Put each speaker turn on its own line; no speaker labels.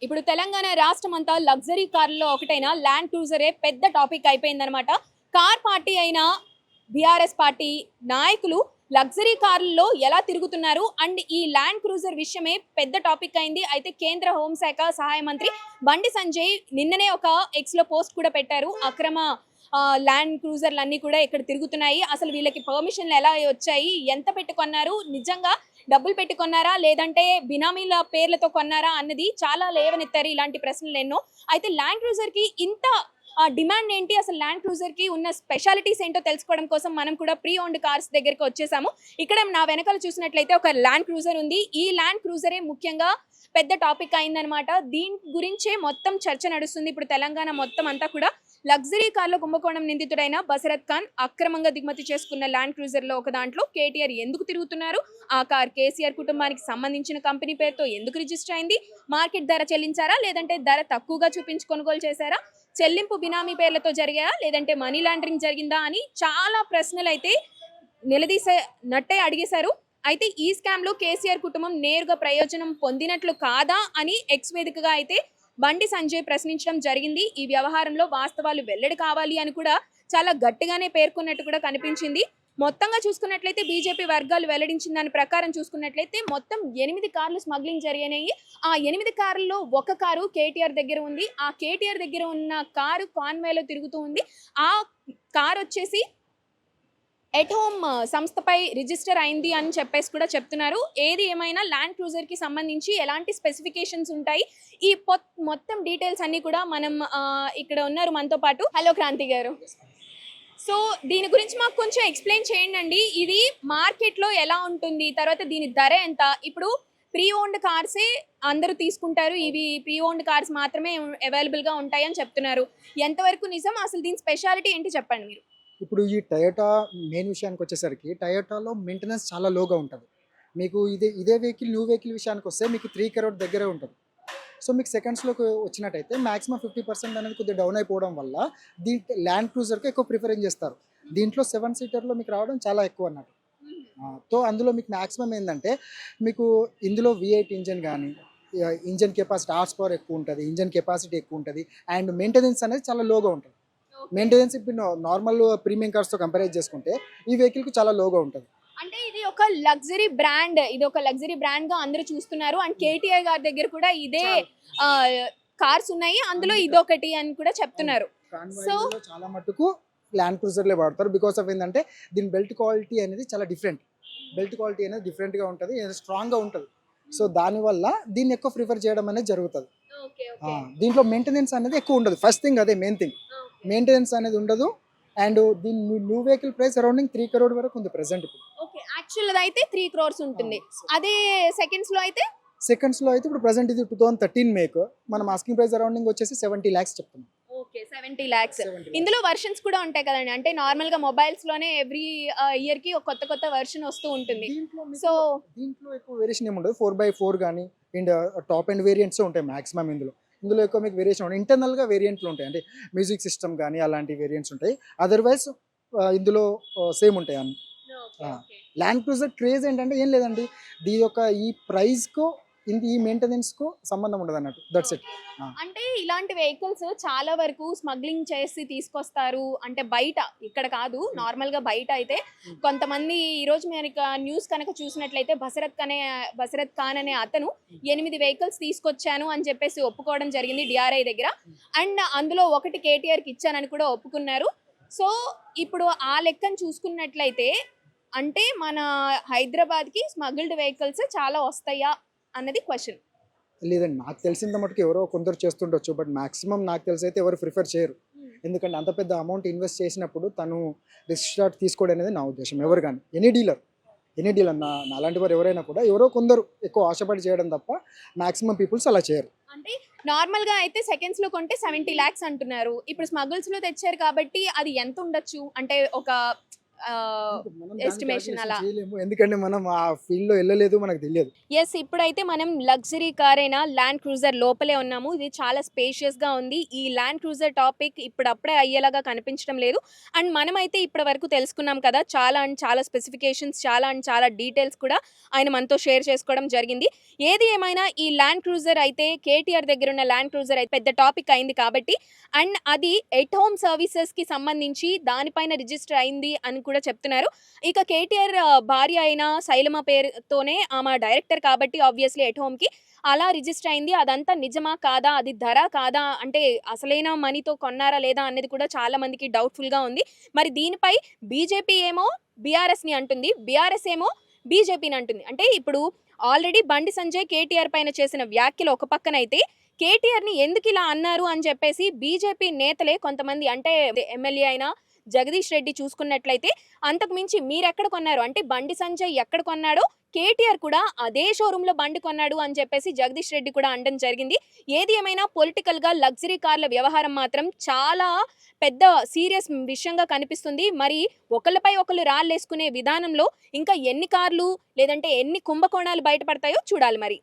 ఇప్పుడు తెలంగాణ రాష్ట్రం అంతా లగ్జరీ కార్లలో ఒకటైన ల్యాండ్ క్రూజరే పెద్ద టాపిక్ అయిపోయిందనమాట. కార్ పార్టీ అయిన బీఆర్ఎస్ పార్టీ నాయకులు లగ్జరీ కార్లలో ఎలా తిరుగుతున్నారు అండ్ ఈ ల్యాండ్ క్రూజర్ విషయమే పెద్ద టాపిక్ అయింది. అయితే కేంద్ర హోంశాఖ సహాయ మంత్రి బండి సంజయ్ నిన్ననే ఒక ఎక్స్ లో పోస్ట్ కూడా పెట్టారు. అక్రమ ల్యాండ్ క్రూజర్లు అన్నీ కూడా ఇక్కడ తిరుగుతున్నాయి, అసలు వీళ్ళకి పర్మిషన్లు ఎలా వచ్చాయి, ఎంత పెట్టుకున్నారు, నిజంగా డబ్బులు పెట్టుకున్నారా లేదంటే బినామీల పేర్లతో కొన్నారా అన్నది చాలా లేవనెత్తారు. ఇలాంటి ప్రశ్నలు ఎన్నో. అయితే ల్యాండ్ క్రూజర్ కి ఇంత డిమాండ్ ఏంటి, అసలు ల్యాండ్ క్రూజర్ కి ఉన్న స్పెషాలిటీస్ ఏంటో తెలుసుకోవడం కోసం మనం కూడా ప్రీ ఓన్డ్ కార్స్ దగ్గరికి వచ్చేసాము. ఇక్కడ నా వెనకాల చూసినట్లయితే ఒక ల్యాండ్ క్రూజర్ ఉంది. ఈ ల్యాండ్ క్రూజరే ముఖ్యంగా పెద్ద టాపిక్ అయిందనమాట. దీని గురించే మొత్తం చర్చ నడుస్తుంది. ఇప్పుడు తెలంగాణ మొత్తం అంతా కూడా లగ్జరీ కార్లో కుంభకోణం నిందితుడైన బసరత్ ఖాన్ అక్రమంగా దిగుమతి చేసుకున్న ల్యాండ్ క్రూజర్ లో ఒక దాంట్లో కేటీఆర్ ఎందుకు తిరుగుతున్నారు, ఆ కార్ కేసీఆర్ కుటుంబానికి సంబంధించిన కంపెనీ పేరుతో ఎందుకు రిజిస్టర్ అయింది, మార్కెట్ ధర చెల్లించారా లేదంటే ధర తక్కువగా చూపించి కొనుగోలు చేశారా, చెల్లింపు బినామీ పేర్లతో జరిగాయా లేదంటే మనీ లాండరింగ్ జరిగిందా అని చాలా ప్రశ్నలు అయితే నిలదీసినట్టే అడిగేశారు. అయితే ఈ స్కామ్ లో కేసీఆర్ కుటుంబం నేరుగా ప్రయోజనం పొందినట్లు కాదా అని ఎక్స్ వేదికగా అయితే బండి సంజయ్ ప్రశ్నించడం జరిగింది. ఈ వ్యవహారంలో వాస్తవాలు వెల్లడి కావాలి అని కూడా చాలా గట్టిగానే పేర్కొన్నట్టు కూడా కనిపించింది. మొత్తంగా చూసుకున్నట్లయితే బీజేపీ వర్గాలు వెల్లడించిన దాని ప్రకారం చూసుకున్నట్లయితే మొత్తం 8 కార్లు స్మగ్లింగ్ జరిగినాయి. ఆ 8 కార్లలో ఒక కారు కేటీఆర్ దగ్గర ఉంది. ఆ కేటీఆర్ దగ్గర ఉన్న కారు కాన్వేలో తిరుగుతూ ఉంది. ఆ కారు వచ్చేసి ఎట్ హోమ్ సంస్థపై రిజిస్టర్ అయింది అని చెప్పేసి కూడా చెప్తున్నారు. ఏది ఏమైనా ల్యాండ్ క్రూజర్ కి సంబంధించి ఎలాంటి స్పెసిఫికేషన్స్ ఉంటాయి, ఈ మొత్తం డీటెయిల్స్ అన్ని కూడా మనం ఇక్కడ ఉన్నారు మనతో పాటు. హలో క్రాంతి గారు, సో దీని గురించి మాకు కొంచెం ఎక్స్ప్లెయిన్ చేయండి. ఇది మార్కెట్లో ఎలా ఉంటుంది, తర్వాత దీని ధర ఎంత? ఇప్పుడు ప్రీ ఓన్డ్ కార్సే అందరూ తీసుకుంటారు, ఇవి ప్రీ ఓన్డ్ కార్స్ మాత్రమే అవైలబుల్గా ఉంటాయి అని చెప్తున్నారు. ఎంతవరకు నిజం, అసలు దీని స్పెషాలిటీ ఏంటి చెప్పండి మీరు.
ఇప్పుడు ఈ టయోటా మెయిన్ విషయానికి వచ్చేసరికి టయోటాలో మెయింటెనెన్స్ చాలా లోగా ఉంటుంది. మీకు ఇదే న్యూ వెహికల్ విషయానికి వస్తే మీకు 3 crore దగ్గరే ఉంటుంది. సో మీకు సెకండ్స్లోకి వచ్చినట్టయితే మ్యాక్సిమం 50% అనేది కొద్దిగా డౌన్ అయిపోవడం వల్ల ల్యాండ్ క్రూజర్కి ఎక్కువ ప్రిఫరెన్స్ చేస్తారు. దీంట్లో 7 సీటర్లో మీకు రావడం చాలా ఎక్కువ అన్నట్టు. సో అందులో మీకు మ్యాక్సిమం ఏంటంటే మీకు ఇందులో V8 ఇంజన్ కానీ, ఇంజన్ కెపాసిటీ హార్స్ పవర్ ఎక్కువ ఉంటుంది, ఇంజన్ కెపాసిటీ ఎక్కువ ఉంటుంది, అండ్ మెయింటెనెన్స్ అనేది చాలా లోగా ఉంటుంది. మెయింటెనెన్స్ ఇప్పుడు నార్మల్ ప్రీమియం కార్స్తో కంపేర్ చేసుకుంటే ఈ వెహికల్కి చాలా లోగా ఉంటుంది.
అంటే ఇది ఒక లగ్జరీ బ్రాండ్, ఇది ఒక లగ్జరీ బ్రాండ్ గా అందరూ చూస్తున్నారు. అండ్ కేటీఆర్ గారి దగ్గర కూడా ఇదే కార్స్ ఉన్నాయి, అందులో ఇదొకటి అని కూడా చెప్తున్నారు. సో
చాలా మటుకు ల్యాండ్ క్రూజర్లే వాడతారు. బికాస్ ఆఫ్ ఏంటంటే దీని బెల్ట్ క్వాలిటీ అనేది చాలా బెల్ట్ క్వాలిటీ అనేది డిఫరెంట్గా ఉంటుంది, స్ట్రాంగ్గా ఉంటుంది. సో దానివల్ల దీన్ని ఎక్కువ ప్రిఫర్ చేయడం అనేది జరుగుతుంది. దీంట్లో మెయింటెనెన్స్ అనేది ఎక్కువ ఉండదు. ఫస్ట్ థింగ్ అదే మెయిన్ థింగ్, మెయింటెనెన్స్ అనేది ఉండదు. అండ్ దీని న్యూ వెహికల్ ప్రైస్ అరౌండింగ్ 3 crore వరకు ఉంది ప్రెసెంట్. ఇప్పుడు
యాక్చువల్ అయితే 3 crores ఉంటుంది. అదే సెకండ్స్ లో అయితే
ఇప్పుడు ప్రెసెంట్ ఇది 2013 మేక్, మనం ఆస్కింగ్ ప్రైస్ అరౌండింగ్ వచ్చేసి 70 lakhs చెప్తున్నాం.
Okay, 70 lakhs. ఇందులో వర్షన్స్ కూడా ఉంటాయి కదండి, అంటే నార్మల్ గా మొబైల్స్ లోనే ఎవ్రీ ఇయర్ కి ఒక కొత్త వర్షన్ వస్తూ ఉంటుంది. సో
దీంట్లో ఎక్కువ వేరియేషన్ ఏమి ఉండదు. 4x4 కానీ అండ్ టాప్ అండ్ వేరియంట్స్ ఉంటాయి మ్యాక్సిమం. ఇందులో ఎక్కువ మీకు వేరియేషన్ ఉంటాయి. ఇంటర్నల్గా వేరియంట్లు ఉంటాయి, అంటే మ్యూజిక్ సిస్టమ్ కానీ అలాంటి వేరియంట్స్ ఉంటాయి. అదర్వైజ్ ఇందులో సేమ్ ఉంటాయి అన్ని. ల్యాండ్ క్రూజర్ క్రేజ్ ఏంటంటే ఏం లేదండి, దీని యొక్క ఈ ప్రైస్కు ఈ మెయింటెనెన్స్కు సంబంధం ఉండదు అన్నట్టు. That's it.
అంటే ఇలాంటి వెహికల్స్ చాలా వరకు స్మగ్లింగ్ చేసి తీసుకొస్తారు, అంటే బయట, ఇక్కడ కాదు నార్మల్ గా బయట అయితే కొంతమంది. ఈ రోజు మీరు న్యూస్ కనుక చూసినట్లయితే బసరత్ ఖాన్ అనే అతను 8 వెహికల్స్ తీసుకొచ్చాను అని చెప్పేసి ఒప్పుకోవడం జరిగింది DRI దగ్గర. అండ్ అందులో ఒకటి కేటీఆర్కి ఇచ్చానని కూడా ఒప్పుకున్నారు. సో ఇప్పుడు ఆ లెక్కను చూసుకున్నట్లయితే అంటే మన హైదరాబాద్కి స్మగిల్డ్ వెహికల్స్ చాలా వస్తాయా అన్నది క్వశ్చన్.
లేదండి, నాకు తెలిసినంత మటుకు ఎవరో కొందరు చేస్తుండొచ్చు, బట్ మాక్సిమం నాకు తెలిసి అయితే ఎవరు ప్రిఫర్ చేయరు. ఎందుకంటే అంత పెద్ద అమౌంట్ ఇన్వెస్ట్ చేసినప్పుడు తను రిస్క్ షాట్ తీసుకోవడం అనేది నా ఉద్దేశం. ఎవరు కానీ ఎనీ డీలర్ నా అలాంటి వారు ఎవరైనా కూడా ఎవరో కొందరు ఎక్కువ ఆశపడి చేయడం తప్ప మాక్సిమం పీపుల్స్ అలా చేయరు.
అంటే నార్మల్ గా అయితే సెకండ్స్ లో కొంటే 70 lakhs అంటున్నారు. ఇప్పుడు స్మగుల్స్ లో తెచ్చారు కాబట్టి అది ఎంత ఉండొచ్చు, అంటే ఒక
మనం దాన్ని
ఎస్టిమేషన్
calculation
అలా.
చేయలేము, ఎందుకంటే మనం ఆ ఫీల్డ్ లో వెళ్ళలేదు, మనకు తెలియదు.
ఎస్, ఇప్పుడైతే మనం లగ్జరీ కార్ అయిన ల్యాండ్ క్రూజర్ లోపలే ఉన్నాము. ఇది చాలా స్పేషియస్ గా ఉంది. ఈ ల్యాండ్ క్రూజర్ టాపిక్ ఇప్పుడప్పుడే అయ్యేలాగా కనిపించడం లేదు. అండ్ మనమైతే ఇప్పటి వరకు తెలుసుకున్నాం కదా, చాలా అండ్ చాలా స్పెసిఫికేషన్స్, చాలా అండ్ చాలా డీటెయిల్స్ కూడా ఆయన మనతో షేర్ చేసుకోవడం జరిగింది. ఏది ఏమైనా ఈ ల్యాండ్ క్రూజర్ అయితే కేటీఆర్ దగ్గర ఉన్న ల్యాండ్ క్రూజర్ అయితే పెద్ద టాపిక్ అయింది కాబట్టి, అండ్ అది ఎట్ హోమ్ సర్వీసెస్ కి సంబంధించి దానిపైన రిజిస్టర్ అయింది అని కూడా చెప్తున్నారు. ఇక కేటీఆర్ భార్య అయిన శైలమ పేరుతోనే ఆమె డైరెక్టర్ కాబట్టి ఆబ్వియస్లీ ఎట్ హోమ్‌కి అలా రిజిస్టర్ అయింది. అదంతా నిజమా? కాదా? అది ధర కాదా? అంటే అసలైన మనీతో కొన్నారా? లేదా? అనేది కూడా చాలా మందికి డౌట్‌ఫుల్‌గా ఉంది. మరి దీనిపై బీజేపీ ఏమో బీఆర్ఎస్‌ని అంటుంది. బీఆర్ఎస్ ఏమో బీజేపీని అంటుంది. అంటే ఇప్పుడు ఆల్రెడీ బండి సంజయ్ కేటీఆర్ పైన చేసిన వ్యాఖ్యలు ఒక పక్కనైతే, కేటీఆర్‌ని ఎందుకిలా అన్నారు అని చెప్పేసి బీజేపీ నేతలే కొంతమంది, అంటే ఎమ్మెల్యే అయిన జగదీష్ రెడ్డి చూసుకున్నట్లయితే, అంతకు మించి మీరెక్కడ కొన్నారు అంటే బండి సంజయ్ ఎక్కడ కొన్నాడో కేటీఆర్ కూడా అదే షోరూంలో బండి కొన్నాడు అని చెప్పేసి జగదీష్ రెడ్డి కూడా అనడం జరిగింది. ఏది ఏమైనా పొలిటికల్‌గా లగ్జరీ కార్ల వ్యవహారం మాత్రం చాలా పెద్ద సీరియస్ విషయంగా కనిపిస్తుంది. మరి ఒకళ్ళపై ఒకళ్ళు రాళ్ళేసుకునే విధానంలో ఇంకా ఎన్ని కార్లు లేదంటే ఎన్ని కుంభకోణాలు బయటపడతాయో చూడాలి మరి.